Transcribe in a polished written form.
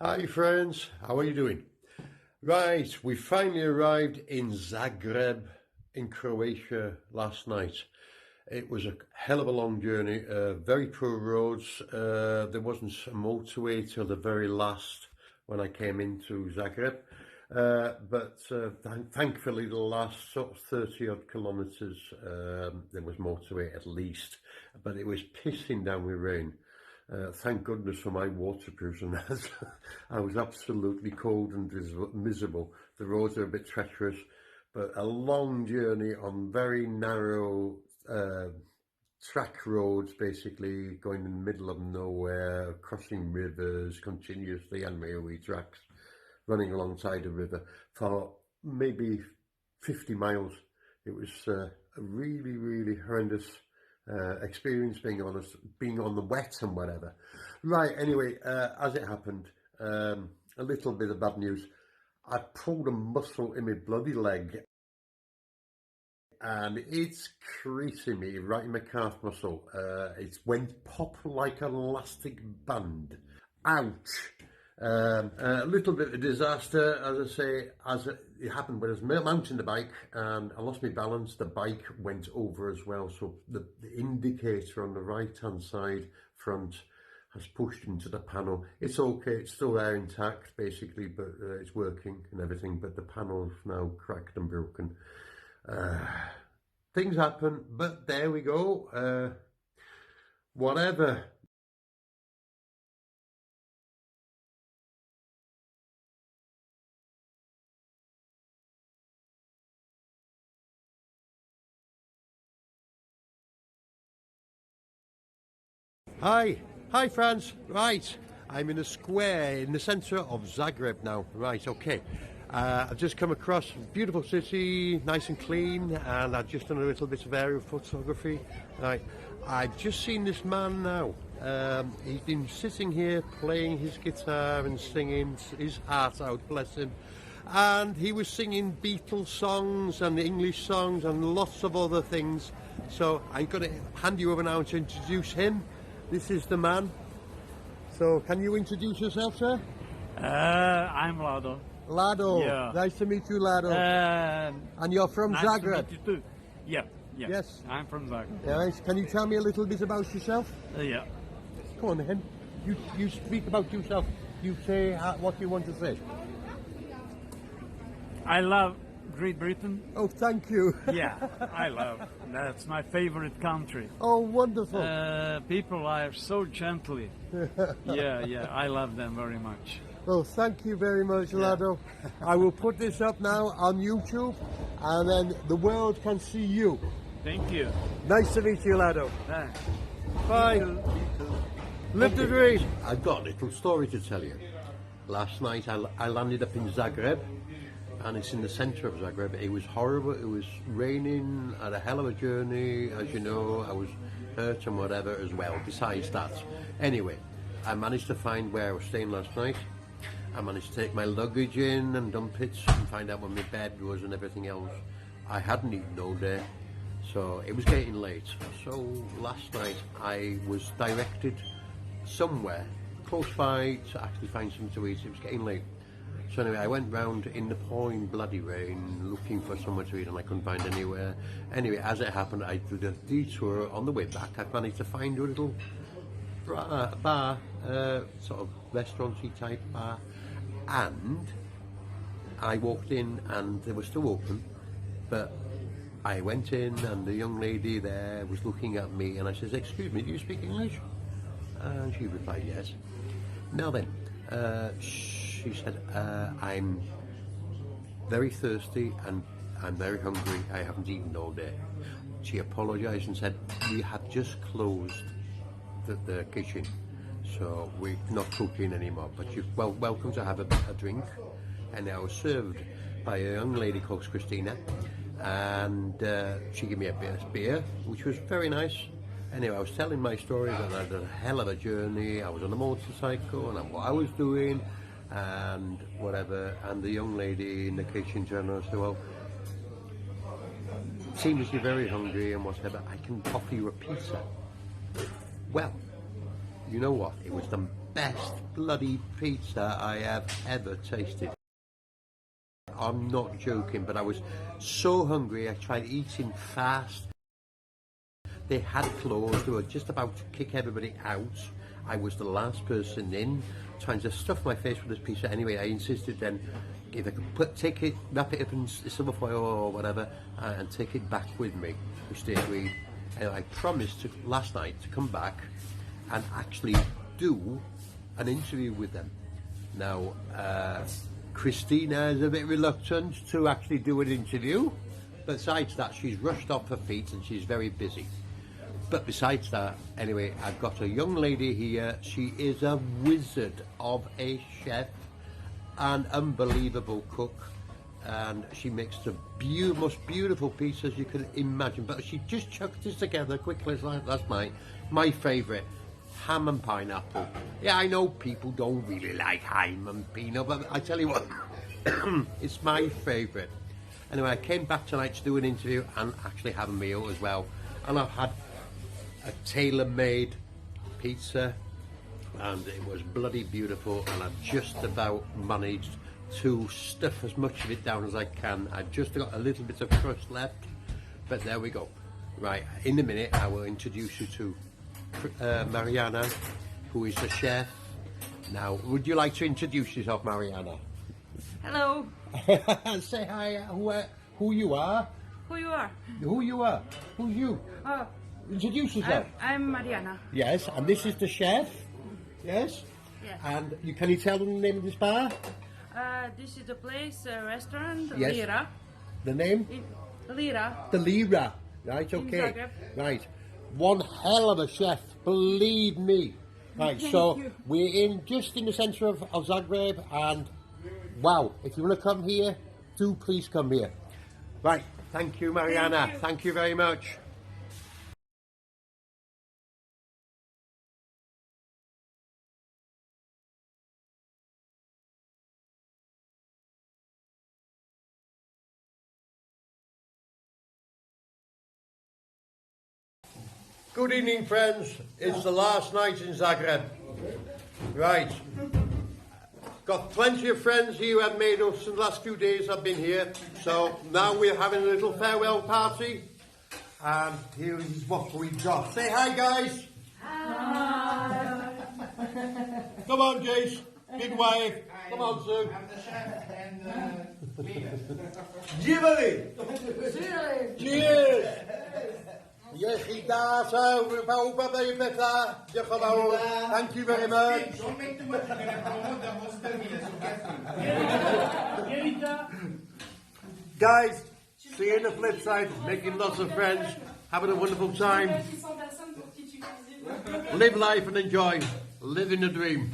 Hi friends, how are you doing? Right, we finally arrived in Zagreb in Croatia last night. It was a hell of a long journey, very poor roads. There wasn't a motorway till the very last when I came into Zagreb. But thankfully the last sort of 30 odd kilometres there was motorway at least, but it was pissing down with rain. Thank goodness for my waterproofs and that. I was absolutely cold and miserable. The roads are a bit treacherous, but a long journey on very narrow track roads, basically going in the middle of nowhere, crossing rivers continuously and railway tracks, running alongside a river for maybe 50 miles. It was a really, really horrendous experience, being honest, being on the wet and whatever. Right, anyway, as it happened, a little bit of bad news. I pulled a muscle in my bloody leg and it's creasing me right in my calf muscle. It went pop like an elastic band. Ouch! A little bit of a disaster, as I say, as it happened when I was mounting the bike and I lost my balance. The bike went over as well, so the indicator on the right hand side front has pushed into the panel. It's okay, it's still there intact basically, but it's working and everything, but the panel's now cracked and broken. Things happen, but there we go. Whatever. Hi France. Right, I'm in a square in the centre of Zagreb now. Right, okay. I've just come across a beautiful city, nice and clean, and I've just done a little bit of aerial photography. Right, I've just seen this man now. He's been sitting here playing his guitar and singing his heart out, bless him. And he was singing Beatles songs and English songs and lots of other things. So I'm going to hand you over now to introduce him. This is the man. So can you introduce yourself, sir? I'm Lado. Lado. Yeah. Nice to meet you, Lado. And you're from nice Zagreb? To meet you too. Yeah. Yes. I'm from Zagreb. Yes. Can you tell me a little bit about yourself? Yeah. Come on then. You speak about yourself. You say what you want to say. I love Great Britain. Oh, thank you. Yeah, I love. That's my favorite country. Oh, wonderful. People are so gently. Yeah, I love them very much. Well, thank you very much, Lado. I will put this up now on YouTube, and then the world can see you. Thank you. Nice to meet you, Lado. Thanks. Bye. Me too. Live the dream. I've got a little story to tell you. Last night I landed up in Zagreb, and it's in the centre of Zagreb. It was horrible. It was raining. I had a hell of a journey, as you know. I was hurt and whatever as well, besides that. Anyway, I managed to find where I was staying last night. I managed to take my luggage in and dump it and find out where my bed was and everything else. I hadn't eaten all day, so it was getting late. So last night I was directed somewhere close by to actually find something to eat. It was getting late. So anyway, I went round in the pouring bloody rain looking for somewhere to eat and I couldn't find anywhere. Anyway, as it happened, I did a detour on the way back. I managed to find a little bar, sort of restaurant-y type bar, and I walked in and they were still open, but I went in and the young lady there was looking at me and I says, "Excuse me, do you speak English?" And she replied, "Yes." Now then, she said, "I'm very thirsty and I'm very hungry. I haven't eaten all day." She apologised and said, "We have just closed the kitchen, so we're not cooking anymore, but you're welcome to have a drink." And I was served by a young lady called Christina, and she gave me a beer, which was very nice. Anyway, I was telling my story that I had a hell of a journey. I was on a motorcycle and what I was doing and whatever. And the young lady in the kitchen turned around and said, "Well, seems you're very hungry and whatever. I can offer you a pizza." Well, you know what? It was the best bloody pizza I have ever tasted. I'm not joking, but I was so hungry. I tried eating fast. They had closed. They were just about to kick everybody out. I was the last person in, trying to stuff my face with this pizza. Anyway, I insisted then if I could take it, wrap it up in silver foil or whatever, and take it back with me, which they agreed. And I promised last night to come back and actually do an interview with them. Now, Christina is a bit reluctant to actually do an interview. Besides that, she's rushed off her feet and she's very busy. But besides that, anyway, I've got a young lady here. She is a wizard of a chef, an unbelievable cook, and she makes the most beautiful pizzas you can imagine. But she just chucked this together quickly last night. My favourite, ham and pineapple. Yeah, I know people don't really like ham and peanut, but I tell you what, it's my favourite. Anyway, I came back tonight to do an interview and actually have a meal as well. And I've had a tailor-made pizza, and it was bloody beautiful, and I've just about managed to stuff as much of it down as I can. I've just got a little bit of crust left, but there we go. Right, in a minute I will introduce you to Mariana, who is the chef. Now, would you like to introduce yourself, Mariana? Hello. Say hi, who you are. Who you are? Who you are? Who's you? Oh, Introduce yourself. I'm Mariana. Yes, and this is the chef. Yes? Yes. And can you tell them the name of this bar? This is the place, restaurant, Yes. Lira. The name? Lira. The Lira. Right, okay. Zagreb. Right. One hell of a chef, believe me. Right, so you. we're just in the centre of Zagreb, and wow, if you want to come here, do please come here. Right, thank you, Mariana. Thank you very much. Good evening, friends. It's the last night in Zagreb. Right. Got plenty of friends here who have made us in the last few days I've been here. So now we're having a little farewell party. And here is what we've got. Say hi, guys. Hi. Come on, Jace. Big wave. Come on, Sue. I'm the chef and Jimmy. Cheers. Thank you very much. Don't make too much, you're going to promote the whole story, so get me. Guys, see you on the flip side. Making lots of friends. Having a wonderful time. Live life and enjoy. Living the dream.